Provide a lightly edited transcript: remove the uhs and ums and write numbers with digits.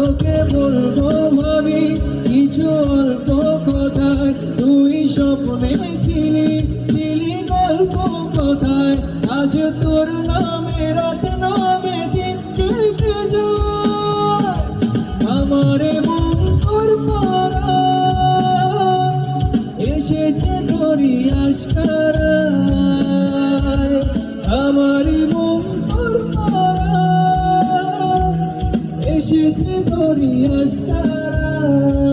তোকে বলবো ভাবি কিছু অল্প কথায়, তুই স্বপ্নে ছিলি ছিলি গল্প কথায়, আজ তোর নামে রাত নামে দিন কেটে যায়। আমারে মন তোর পাড়া এসেছে তোরই আশকারায়, আমারই মন তোর পাড়া এসেছে তোরই আশকারায়।